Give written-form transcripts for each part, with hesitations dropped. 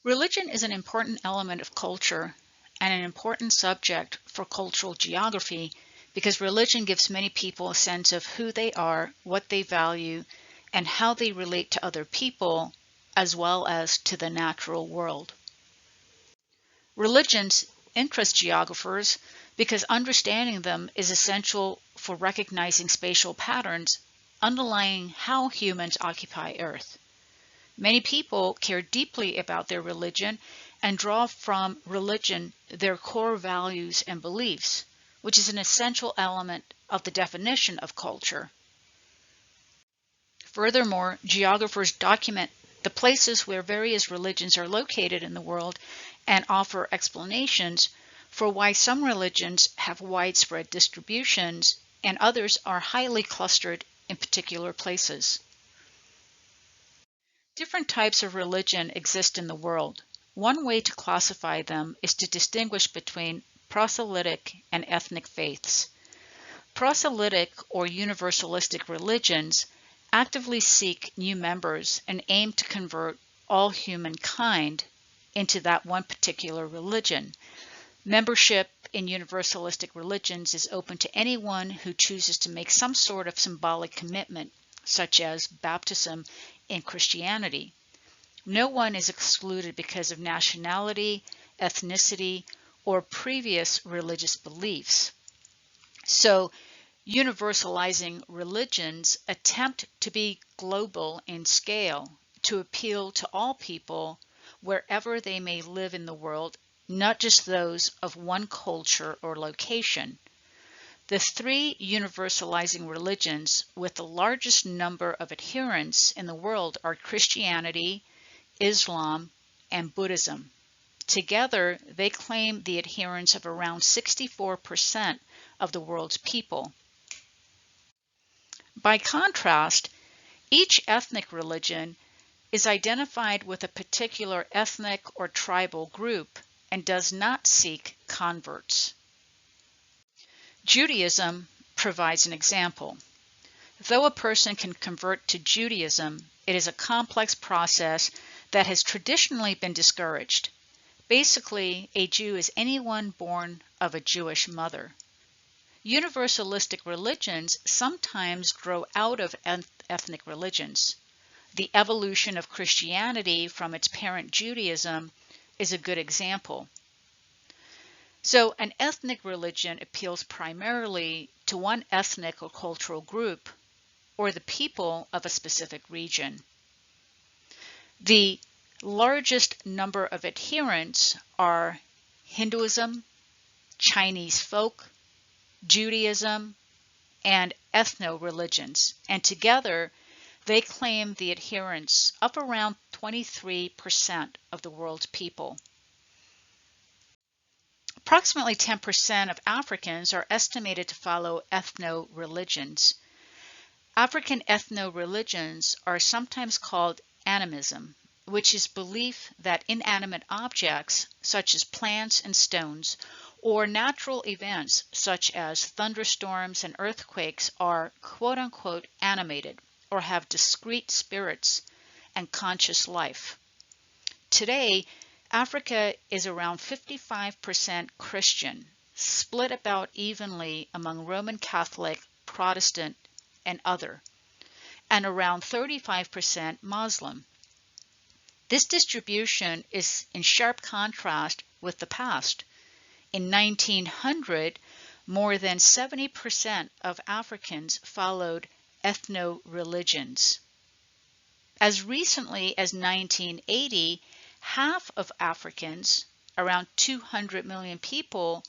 Religion is an important element of culture and an important subject for cultural geography because religion gives many people a sense of who they are, what they value, and how they relate to other people, as well as to the natural world. Religions interest geographers because understanding them is essential for recognizing spatial patterns underlying how humans occupy Earth. Many people care deeply about their religion and draw from religion their core values and beliefs, which is an essential element of the definition of culture. Furthermore, geographers document the places where various religions are located in the world and offer explanations for why some religions have widespread distributions and others are highly clustered in particular places. Different types of religion exist in the world. One way to classify them is to distinguish between proselytic and ethnic faiths. Proselytic or universalistic religions actively seek new members and aim to convert all humankind into that one particular religion. Membership in universalistic religions is open to anyone who chooses to make some sort of symbolic commitment, such as baptism in Christianity. No one is excluded because of nationality, ethnicity, or previous religious beliefs. So, universalizing religions attempt to be global in scale to appeal to all people wherever they may live in the world, not just those of one culture or location. The three universalizing religions with the largest number of adherents in the world are Christianity, Islam, and Buddhism. Together, they claim the adherence of around 64% of the world's people. By contrast, each ethnic religion is identified with a particular ethnic or tribal group and does not seek converts. Judaism provides an example. Though a person can convert to Judaism, it is a complex process that has traditionally been discouraged. Basically, a Jew is anyone born of a Jewish mother. Universalistic religions sometimes grow out of ethnic religions. The evolution of Christianity from its parent Judaism is a good example. So, an ethnic religion appeals primarily to one ethnic or cultural group or the people of a specific region. The largest number of adherents are Hinduism, Chinese folk, Judaism, and ethno-religions, and together they claim the adherence of around 23% of the world's people. Approximately 10% of Africans are estimated to follow ethno-religions. African ethno-religions are sometimes called animism, which is belief that inanimate objects, such as plants and stones, or natural events such as thunderstorms and earthquakes are quote-unquote animated or have discrete spirits and conscious life. Today, Africa is around 55% Christian, split about evenly among Roman Catholic, Protestant, and other, and around 35% Muslim. This distribution is in sharp contrast with the past. In 1900, more than 70% of Africans followed ethno-religions. As recently as 1980, half of Africans, around 200 million people,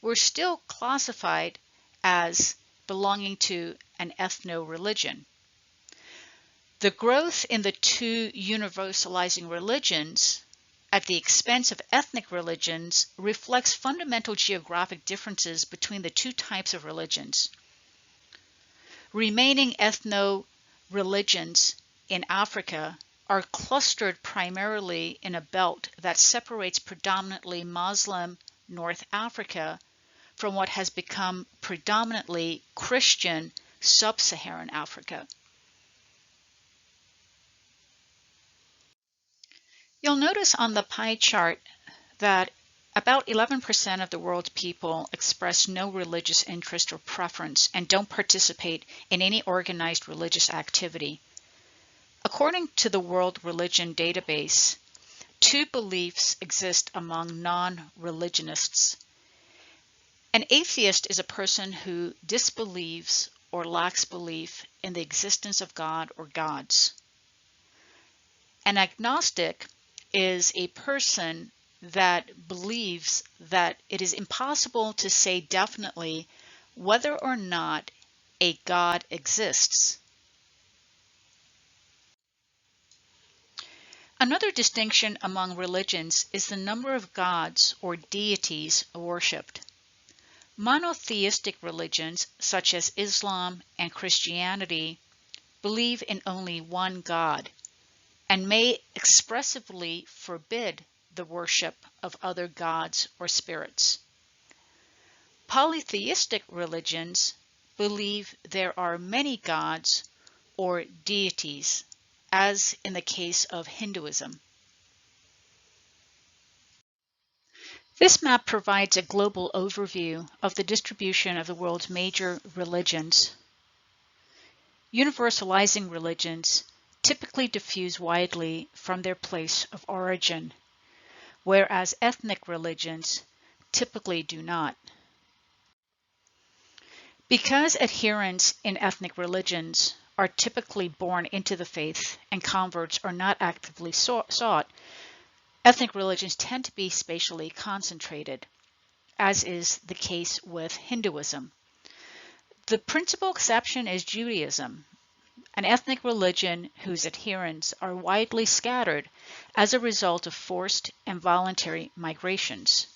were still classified as belonging to an ethno-religion. The growth in the two universalizing religions at the expense of ethnic religions reflects fundamental geographic differences between the two types of religions. Remaining ethno-religions in Africa are clustered primarily in a belt that separates predominantly Muslim North Africa from what has become predominantly Christian Sub-Saharan Africa. You'll notice on the pie chart that about 11% of the world's people express no religious interest or preference and don't participate in any organized religious activity. According to the World Religion Database, 2 beliefs exist among non-religionists. An atheist is a person who disbelieves or lacks belief in the existence of God or gods. An agnostic is a person that believes that it is impossible to say definitely whether or not a God exists. Another distinction among religions is the number of gods or deities worshipped. Monotheistic religions such as Islam and Christianity believe in only one God and may expressively forbid the worship of other gods or spirits. Polytheistic religions believe there are many gods or deities, as in the case of Hinduism. This map provides a global overview of the distribution of the world's major religions. Universalizing religions typically diffuse widely from their place of origin, whereas ethnic religions typically do not. Because adherents in ethnic religions are typically born into the faith and converts are not actively sought, ethnic religions tend to be spatially concentrated, as is the case with Hinduism. The principal exception is Judaism, an ethnic religion whose adherents are widely scattered as a result of forced and voluntary migrations.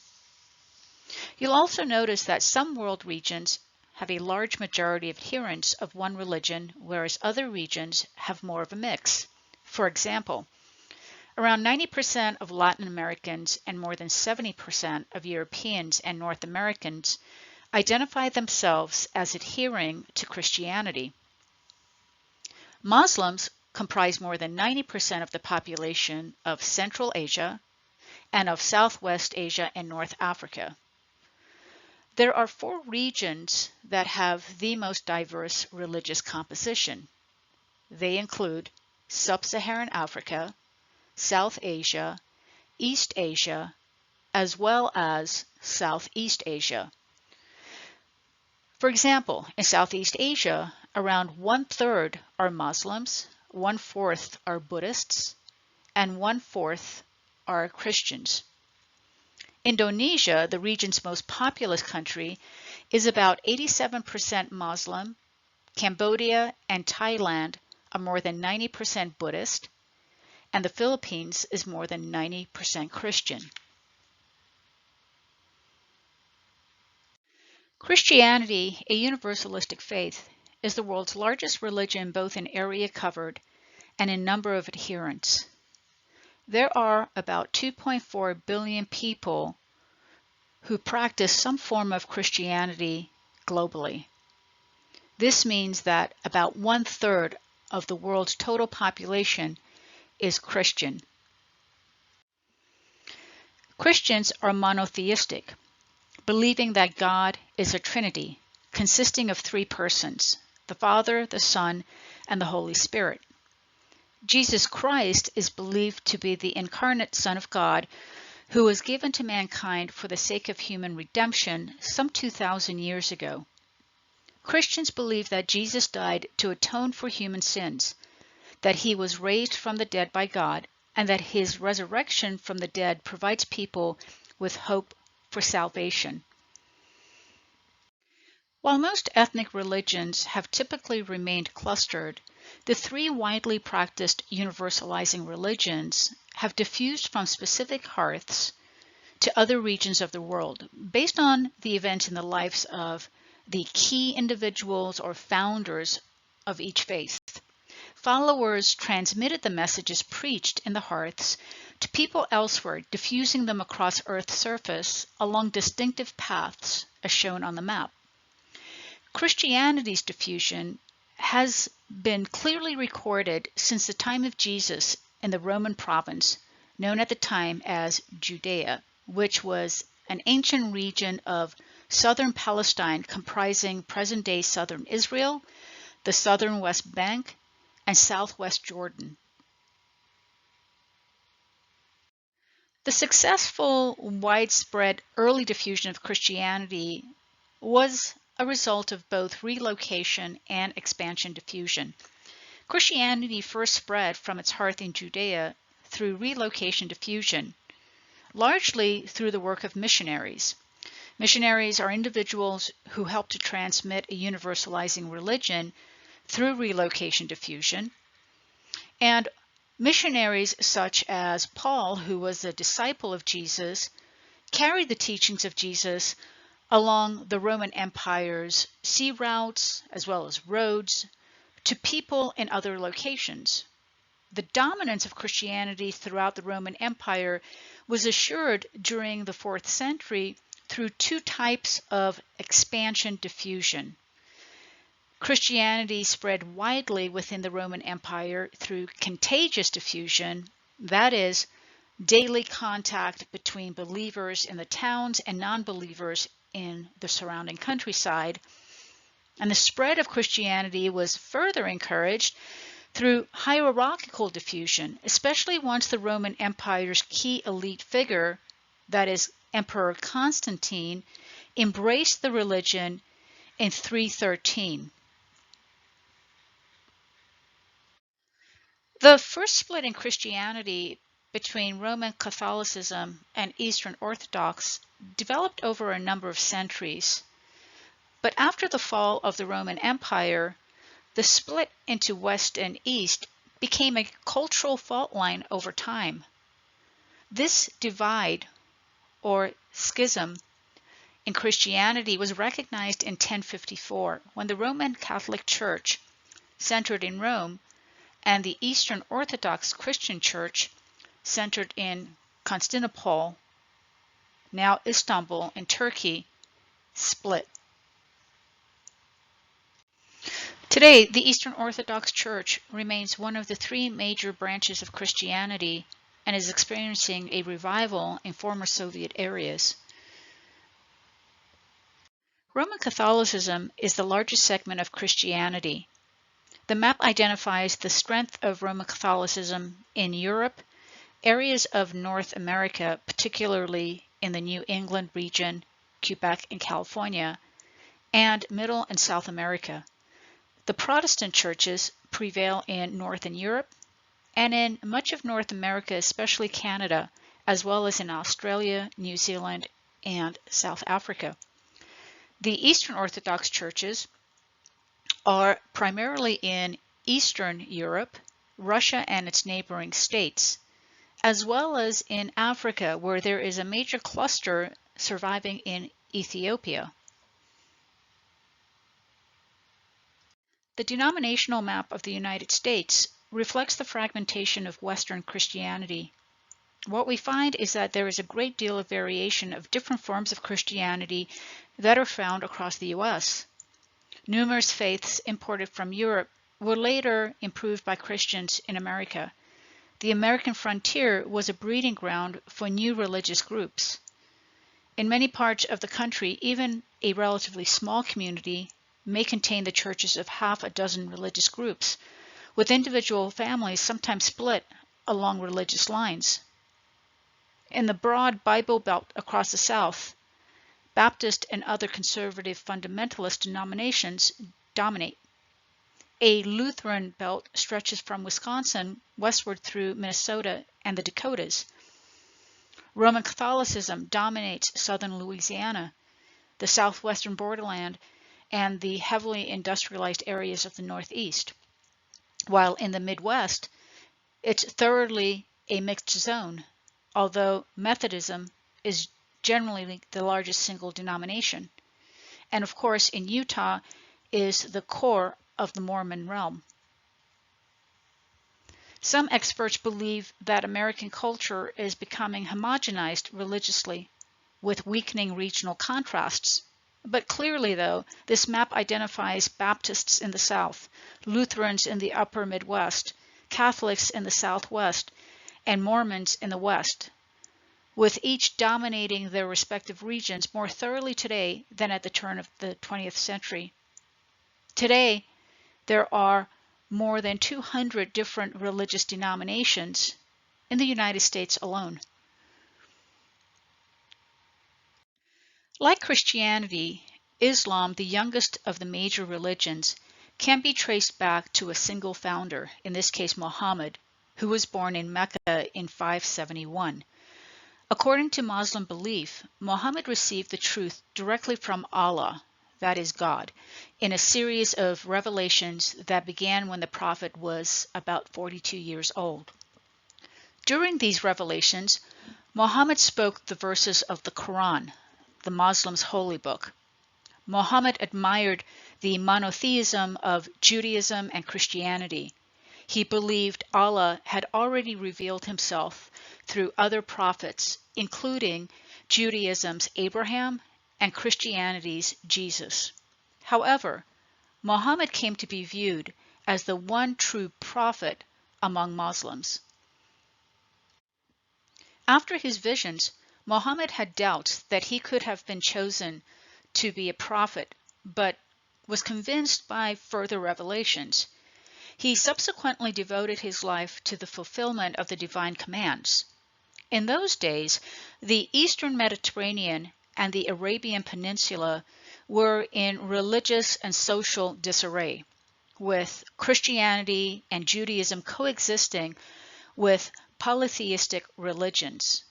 You'll also notice that some world regions have a large majority of adherents of one religion, whereas other regions have more of a mix. For example, around 90% of Latin Americans and more than 70% of Europeans and North Americans identify themselves as adhering to Christianity. Muslims comprise more than 90% of the population of Central Asia and of Southwest Asia and North Africa. There are 4 regions that have the most diverse religious composition. They include Sub-Saharan Africa, South Asia, East Asia, as well as Southeast Asia. For example, in Southeast Asia, around 1/3 are Muslims, 1/4 are Buddhists, and 1/4 are Christians. Indonesia, the region's most populous country, is about 87% Muslim. Cambodia and Thailand are more than 90% Buddhist, and the Philippines is more than 90% Christian. Christianity, a universalistic faith, is the world's largest religion both in area covered and in number of adherents. There are about 2.4 billion people who practice some form of Christianity globally. This means that about 1/3 of the world's total population is Christian. Christians are monotheistic, believing that God is a Trinity consisting of 3 persons, the Father, the Son, and the Holy Spirit. Jesus Christ is believed to be the incarnate Son of God who was given to mankind for the sake of human redemption some 2,000 years ago. Christians believe that Jesus died to atone for human sins, that he was raised from the dead by God, and that his resurrection from the dead provides people with hope for salvation. While most ethnic religions have typically remained clustered, the 3 widely practiced universalizing religions have diffused from specific hearths to other regions of the world based on the events in the lives of the key individuals or founders of each faith. Followers transmitted the messages preached in the hearths to people elsewhere, diffusing them across Earth's surface along distinctive paths as shown on the map. Christianity's diffusion has been clearly recorded since the time of Jesus in the Roman province known at the time as Judea, which was an ancient region of southern Palestine comprising present-day southern Israel, the southern West Bank, and southwest Jordan. The successful, widespread early diffusion of Christianity was a result of both relocation and expansion diffusion. Christianity first spread from its hearth in Judea through relocation diffusion, largely through the work of missionaries. Missionaries are individuals who help to transmit a universalizing religion through relocation diffusion, and missionaries such as Paul, who was a disciple of Jesus, carried the teachings of Jesus along the Roman Empire's sea routes as well as roads to people in other locations. The dominance of Christianity throughout the Roman Empire was assured during the 4th century through two types of expansion diffusion. Christianity spread widely within the Roman Empire through contagious diffusion, that is, daily contact between believers in the towns and non-believers in the surrounding countryside. And the spread of Christianity was further encouraged through hierarchical diffusion, especially once the Roman Empire's key elite figure, that is, Emperor Constantine, embraced the religion in 313. The first split in Christianity between Roman Catholicism and Eastern Orthodox developed over a number of centuries. But after the fall of the Roman Empire, the split into West and East became a cultural fault line over time. This divide, or schism, in Christianity was recognized in 1054 when the Roman Catholic Church, centered in Rome, and the Eastern Orthodox Christian Church, centered in Constantinople, now Istanbul in Turkey, split. Today, the Eastern Orthodox Church remains one of the three major branches of Christianity and is experiencing a revival in former Soviet areas. Roman Catholicism is the largest segment of Christianity. The map identifies the strength of Roman Catholicism in Europe, areas of North America, particularly in the New England region, Quebec and California, and Middle and South America. The Protestant churches prevail in Northern Europe and in much of North America, especially Canada, as well as in Australia, New Zealand, and South Africa. The Eastern Orthodox churches are primarily in Eastern Europe, Russia and its neighboring states, as well as in Africa, where there is a major cluster surviving in Ethiopia. The denominational map of the United States reflects the fragmentation of Western Christianity. What we find is that there is a great deal of variation of different forms of Christianity that are found across the U.S. Numerous faiths imported from Europe were later improved by Christians in America. The American frontier was a breeding ground for new religious groups. In many parts of the country, even a relatively small community may contain the churches of half a dozen religious groups, with individual families sometimes split along religious lines. In the broad Bible Belt across the South, Baptist and other conservative fundamentalist denominations dominate. A Lutheran belt stretches from Wisconsin westward through Minnesota and the Dakotas. Roman Catholicism dominates southern Louisiana, the southwestern borderland, and the heavily industrialized areas of the Northeast, while in the Midwest, it's thoroughly a mixed zone, although Methodism is generally the largest single denomination. And of course, in Utah is the core of the Mormon realm. Some experts believe that American culture is becoming homogenized religiously, with weakening regional contrasts. But clearly, though, this map identifies Baptists in the South, Lutherans in the upper Midwest, Catholics in the Southwest, and Mormons in the West, with each dominating their respective regions more thoroughly today than at the turn of the 20th century. Today, there are more than 200 different religious denominations in the United States alone. Like Christianity, Islam, the youngest of the major religions, can be traced back to a single founder, in this case Muhammad, who was born in Mecca in 571. According to Muslim belief, Muhammad received the truth directly from Allah, that is God, in a series of revelations that began when the prophet was about 42 years old. During these revelations, Muhammad spoke the verses of the Quran, the Muslims' holy book. Muhammad admired the monotheism of Judaism and Christianity. He believed Allah had already revealed himself through other prophets, including Judaism's Abraham and Christianity's Jesus. However, Muhammad came to be viewed as the one true prophet among Muslims. After his visions, Muhammad had doubts that he could have been chosen to be a prophet, but was convinced by further revelations. He subsequently devoted his life to the fulfillment of the divine commands. In those days, the Eastern Mediterranean and the Arabian Peninsula were in religious and social disarray, with Christianity and Judaism coexisting with polytheistic religions.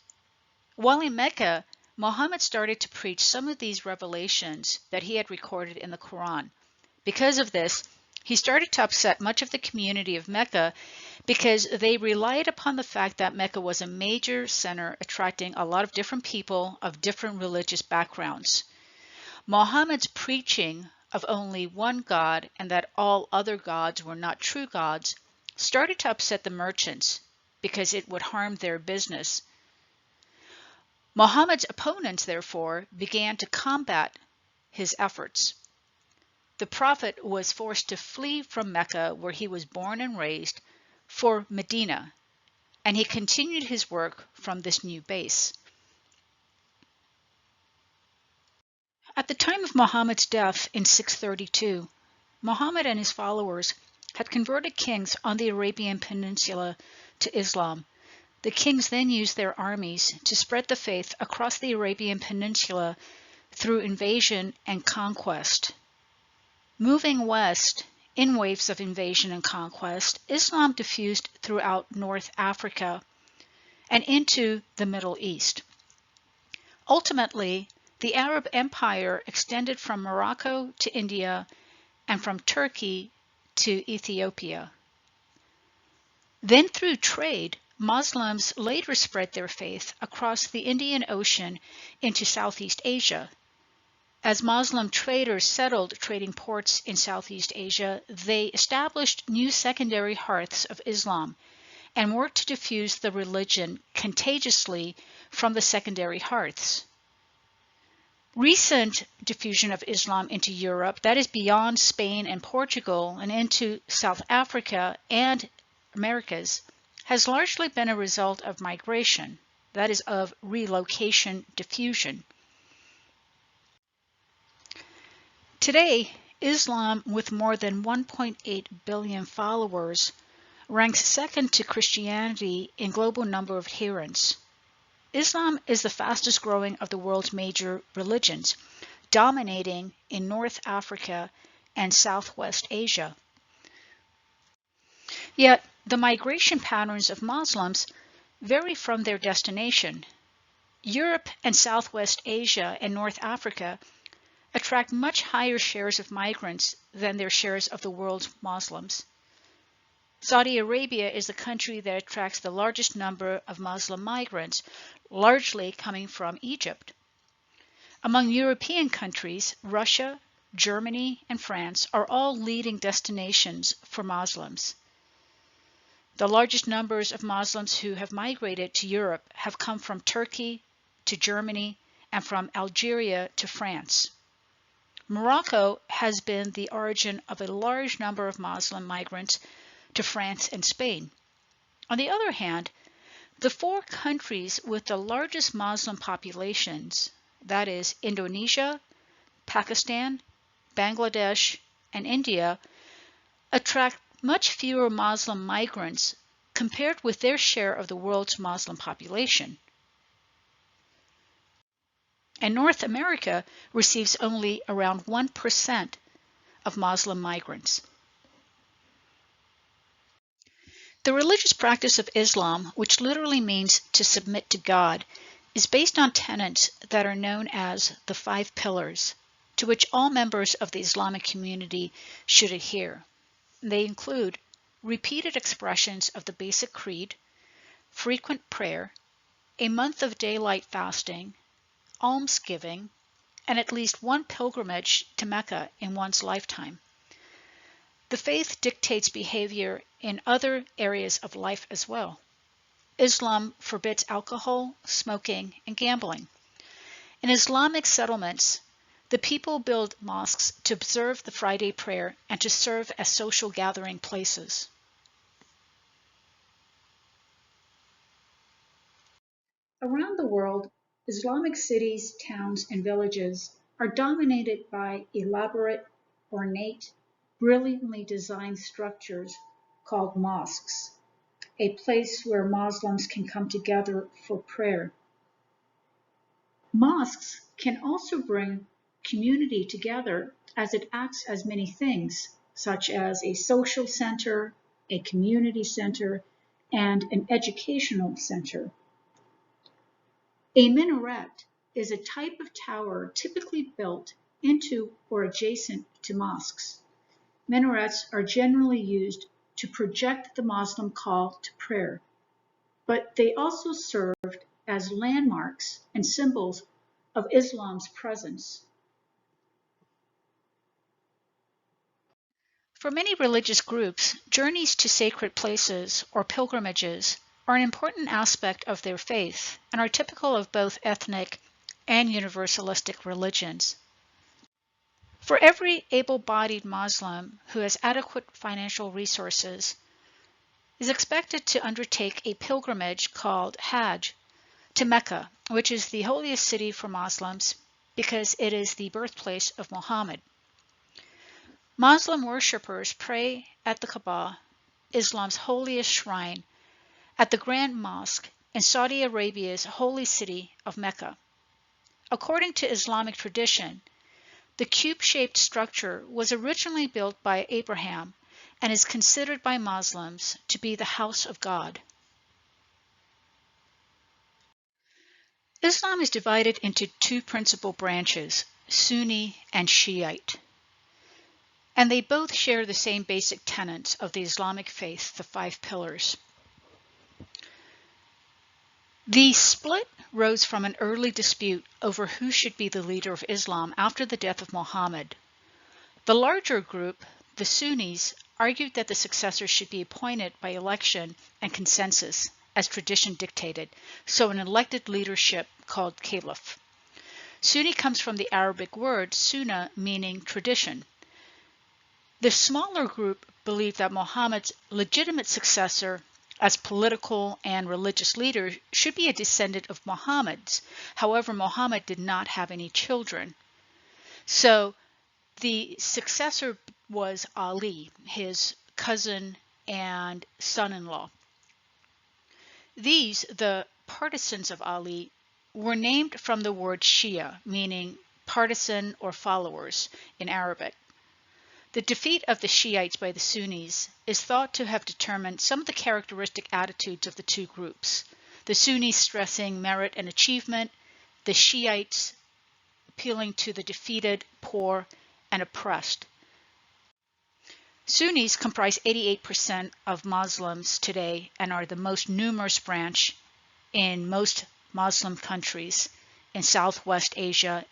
While in Mecca, Muhammad started to preach some of these revelations that he had recorded in the Quran. Because of this, he started to upset much of the community of Mecca because they relied upon the fact that Mecca was a major center attracting a lot of different people of different religious backgrounds. Muhammad's preaching of only one God and that all other gods were not true gods started to upset the merchants because it would harm their business. Muhammad's opponents, therefore, began to combat his efforts. The prophet was forced to flee from Mecca, where he was born and raised, for Medina, and he continued his work from this new base. At the time of Muhammad's death in 632, Muhammad and his followers had converted kings on the Arabian Peninsula to Islam. The kings then used their armies to spread the faith across the Arabian Peninsula through invasion and conquest. Moving west in waves of invasion and conquest, Islam diffused throughout North Africa and into the Middle East. Ultimately, the Arab Empire extended from Morocco to India and from Turkey to Ethiopia. Then through trade, Muslims later spread their faith across the Indian Ocean into Southeast Asia. As Muslim traders settled trading ports in Southeast Asia, they established new secondary hearths of Islam and worked to diffuse the religion contagiously from the secondary hearths. Recent diffusion of Islam into Europe, that is beyond Spain and Portugal and into South Africa and Americas, has largely been a result of migration, that is of relocation diffusion. Today, Islam, with more than 1.8 billion followers, ranks second to Christianity in global number of adherents. Islam is the fastest growing of the world's major religions, dominating in North Africa and Southwest Asia. Yet, the migration patterns of Muslims vary from their destination. Europe and Southwest Asia and North Africa attract much higher shares of migrants than their shares of the world's Muslims. Saudi Arabia is the country that attracts the largest number of Muslim migrants, largely coming from Egypt. Among European countries, Russia, Germany, and France are all leading destinations for Muslims. The largest numbers of Muslims who have migrated to Europe have come from Turkey to Germany and from Algeria to France. Morocco has been the origin of a large number of Muslim migrants to France and Spain. On the other hand, The four countries with the largest Muslim populations, that is Indonesia, Pakistan, Bangladesh, and India, attract much fewer Muslim migrants compared with their share of the world's Muslim population. And North America receives only around 1% of Muslim migrants. The religious practice of Islam, which literally means to submit to God, is based on tenets that are known as the five pillars, to which all members of the Islamic community should adhere. They include repeated expressions of the basic creed, frequent prayer, a month of daylight fasting, almsgiving, and at least one pilgrimage to Mecca in one's lifetime. The faith dictates behavior in other areas of life as well. Islam forbids alcohol, smoking, and gambling. In Islamic settlements, the people build mosques to observe the Friday prayer and to serve as social gathering places. Around the world, Islamic cities, towns, and villages are dominated by elaborate, ornate, brilliantly designed structures called mosques, a place where Muslims can come together for prayer. Mosques can also bring community together as it acts as many things, such as a social center, a community center, and an educational center. A minaret is a type of tower typically built into or adjacent to mosques. Minarets are generally used to project the Muslim call to prayer, but they also served as landmarks and symbols of Islam's presence. For many religious groups, journeys to sacred places or pilgrimages are an important aspect of their faith and are typical of both ethnic and universalistic religions. For every able-bodied Muslim who has adequate financial resources is expected to undertake a pilgrimage called Hajj to Mecca, which is the holiest city for Muslims because it is the birthplace of Muhammad. Muslim worshippers pray at the Kaaba, Islam's holiest shrine, at the Grand Mosque in Saudi Arabia's holy city of Mecca. According to Islamic tradition, the cube-shaped structure was originally built by Abraham and is considered by Muslims to be the house of God. Islam is divided into two principal branches, Sunni and Shiite, and they both share the same basic tenets of the Islamic faith, the five pillars. The split rose from an early dispute over who should be the leader of Islam after the death of Muhammad. The larger group, the Sunnis, argued that the successor should be appointed by election and consensus, as tradition dictated, so an elected leadership called caliph. Sunni comes from the Arabic word sunnah, meaning tradition. The smaller group believed that Muhammad's legitimate successor as political and religious leader should be a descendant of Muhammad's. However, Muhammad did not have any children. So the successor was Ali, his cousin and son-in-law. These, the partisans of Ali, were named from the word Shia, meaning partisan or followers in Arabic. The defeat of the Shiites by the Sunnis is thought to have determined some of the characteristic attitudes of the two groups, the Sunnis stressing merit and achievement, the Shiites appealing to the defeated, poor, and oppressed. Sunnis comprise 88% of Muslims today and are the most numerous branch in most Muslim countries in Southwest Asia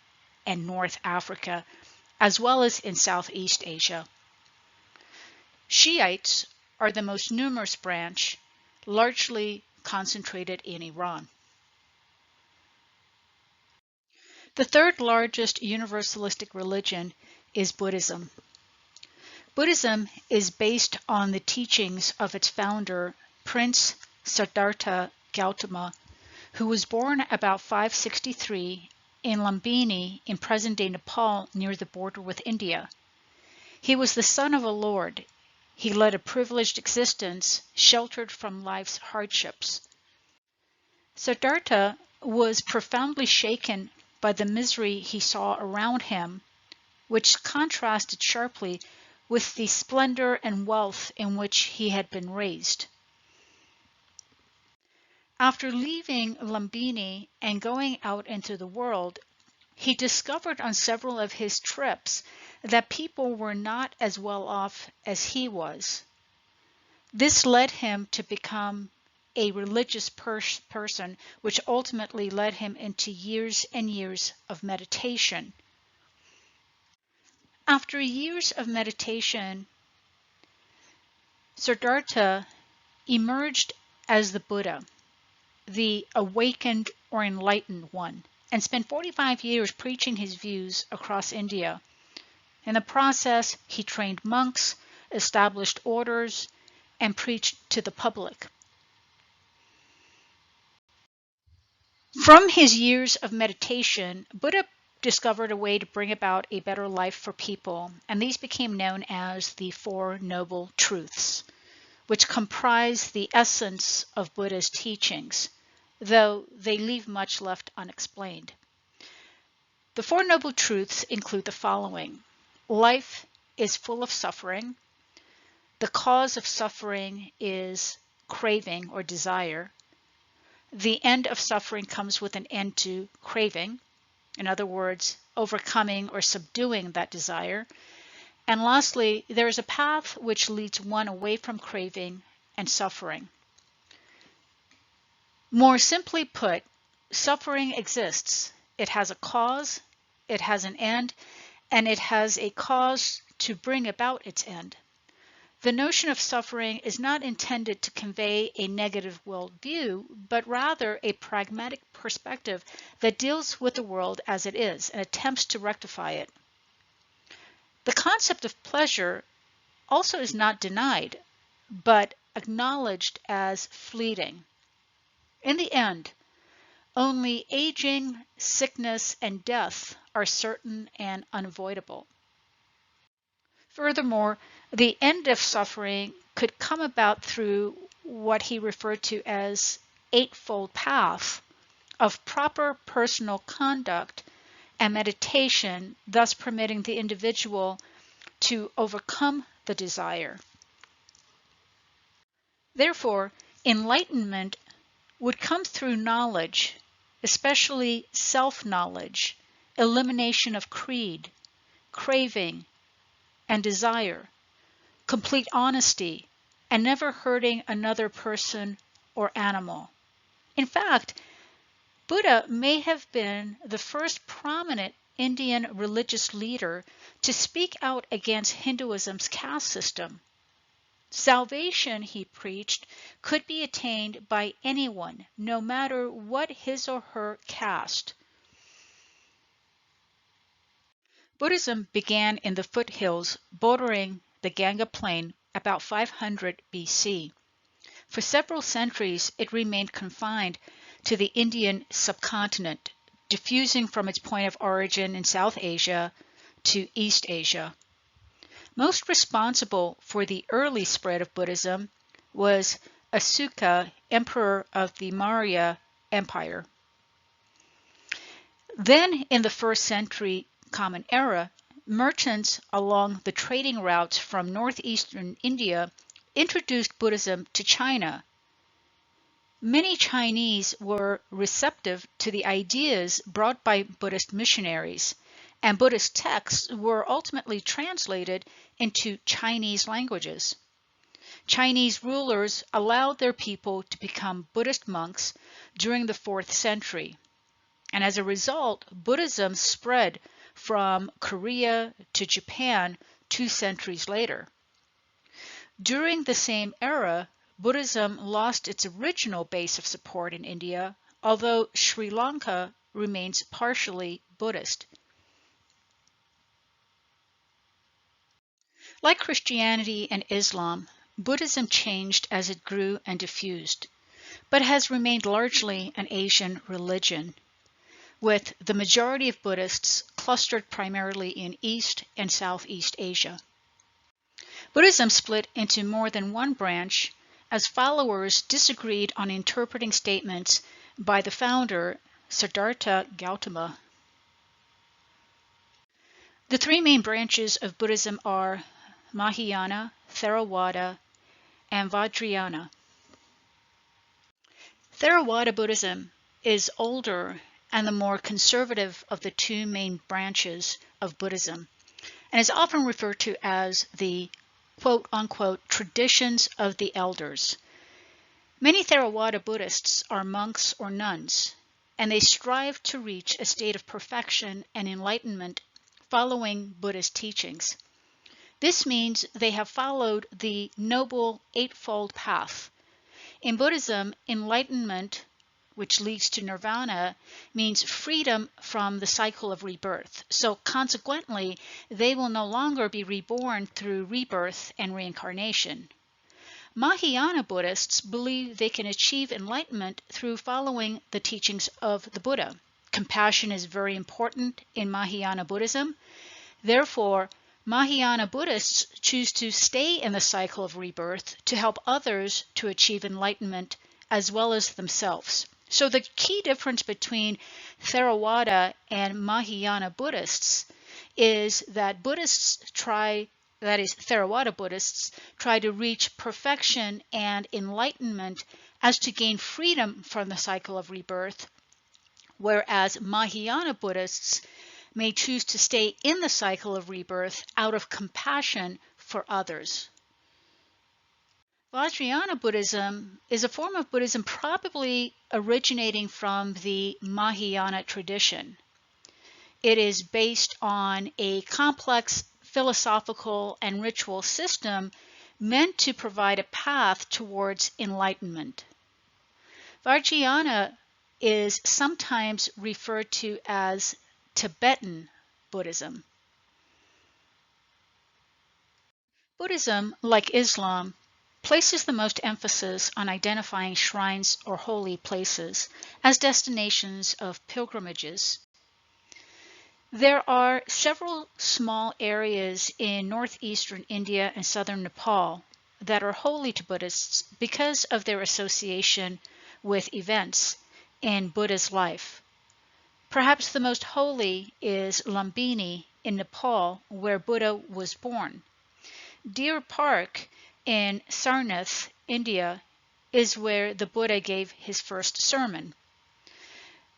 and North Africa, as well as in Southeast Asia. Shiites are the most numerous branch, largely concentrated in Iran. The third largest universalistic religion is Buddhism. Buddhism is based on the teachings of its founder, Prince Siddhartha Gautama, who was born about 563 in Lumbini in present-day Nepal near the border with India. He was the son of a lord. He led a privileged existence, sheltered from life's hardships. Siddhartha was profoundly shaken by the misery he saw around him, which contrasted sharply with the splendor and wealth in which he had been raised. After leaving Lumbini and going out into the world, he discovered on several of his trips that people were not as well off as he was. This led him to become a religious person, which ultimately led him into years and years of meditation. After years of meditation, Siddhartha emerged as the Buddha, the awakened or enlightened one, and spent 45 years preaching his views across India. In the process, he trained monks, established orders, and preached to the public. From his years of meditation, Buddha discovered a way to bring about a better life for people, and these became known as the Four Noble Truths, which comprise the essence of Buddha's teachings, though they leave much left unexplained. The Four Noble Truths include the following: life is full of suffering. The cause of suffering is craving or desire. The end of suffering comes with an end to craving. In other words, overcoming or subduing that desire. And lastly, there is a path which leads one away from craving and suffering. More simply put, suffering exists. It has a cause, it has an end, and it has a cause to bring about its end. The notion of suffering is not intended to convey a negative worldview, but rather a pragmatic perspective that deals with the world as it is and attempts to rectify it. The concept of pleasure also is not denied, but acknowledged as fleeting. In the end, only aging, sickness, and death are certain and unavoidable. Furthermore, the end of suffering could come about through what he referred to as eightfold path of proper personal conduct and meditation, thus permitting the individual to overcome the desire. Therefore, enlightenment would come through knowledge, especially self-knowledge, elimination of creed, craving, and desire, complete honesty, and never hurting another person or animal. In fact, Buddha may have been the first prominent Indian religious leader to speak out against Hinduism's caste system. Salvation, he preached, could be attained by anyone, no matter what his or her caste. Buddhism began in the foothills bordering the Ganga Plain about 500 BC. For several centuries, it remained confined to the Indian subcontinent, diffusing from its point of origin in South Asia to East Asia. Most responsible for the early spread of Buddhism was Asuka, emperor of the Maurya Empire. Then, in the 1st century Common Era, merchants along the trading routes from northeastern India introduced Buddhism to China. Many Chinese were receptive to the ideas brought by Buddhist missionaries, and Buddhist texts were ultimately translated into Chinese languages. Chinese rulers allowed their people to become Buddhist monks during the 4th century, and as a result, Buddhism spread from Korea to Japan 2 centuries later. During the same era, Buddhism lost its original base of support in India, although Sri Lanka remains partially Buddhist. Like Christianity and Islam, Buddhism changed as it grew and diffused. but has remained largely an Asian religion, with the majority of Buddhists clustered primarily in East and Southeast Asia. Buddhism split into more than one branch as followers disagreed on interpreting statements by the founder, Siddhartha Gautama. The three main branches of Buddhism are Mahayana, Theravada, and Vajrayana. Theravada Buddhism is older and the more conservative of the two main branches of Buddhism, and is often referred to as the quote-unquote traditions of the elders. Many Theravada Buddhists are monks or nuns, and they strive to reach a state of perfection and enlightenment following Buddhist teachings. This means they have followed the Noble Eightfold Path. In Buddhism, enlightenment, which leads to nirvana, means freedom from the cycle of rebirth. So consequently, they will no longer be reborn through rebirth and reincarnation. Mahayana Buddhists believe they can achieve enlightenment through following the teachings of the Buddha. Compassion is very important in Mahayana Buddhism. Therefore, Mahayana Buddhists choose to stay in the cycle of rebirth to help others to achieve enlightenment as well as themselves. So the key difference between Theravada and Mahayana Buddhists is that Theravada Buddhists try to reach perfection and enlightenment as to gain freedom from the cycle of rebirth, whereas Mahayana Buddhists may choose to stay in the cycle of rebirth out of compassion for others. Vajrayana Buddhism is a form of Buddhism probably originating from the Mahayana tradition. It is based on a complex philosophical and ritual system meant to provide a path towards enlightenment. Vajrayana is sometimes referred to as Tibetan Buddhism. Buddhism, like Islam, places the most emphasis on identifying shrines or holy places as destinations of pilgrimages. There are several small areas in northeastern India and southern Nepal that are holy to Buddhists because of their association with events in Buddha's life. Perhaps the most holy is Lumbini in Nepal, where Buddha was born. Deer Park in Sarnath, India, is where the Buddha gave his first sermon.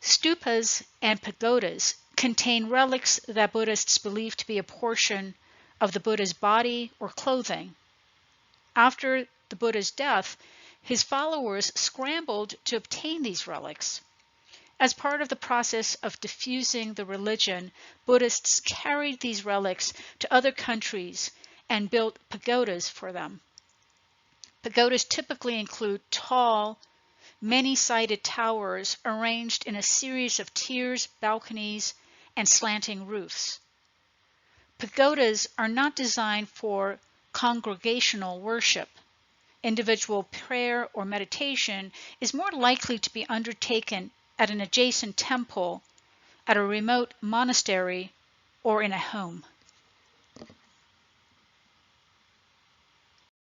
Stupas and pagodas contain relics that Buddhists believe to be a portion of the Buddha's body or clothing. After the Buddha's death, his followers scrambled to obtain these relics. As part of the process of diffusing the religion, Buddhists carried these relics to other countries and built pagodas for them. Pagodas typically include tall, many-sided towers arranged in a series of tiers, balconies, and slanting roofs. Pagodas are not designed for congregational worship. Individual prayer or meditation is more likely to be undertaken at an adjacent temple, at a remote monastery, or in a home.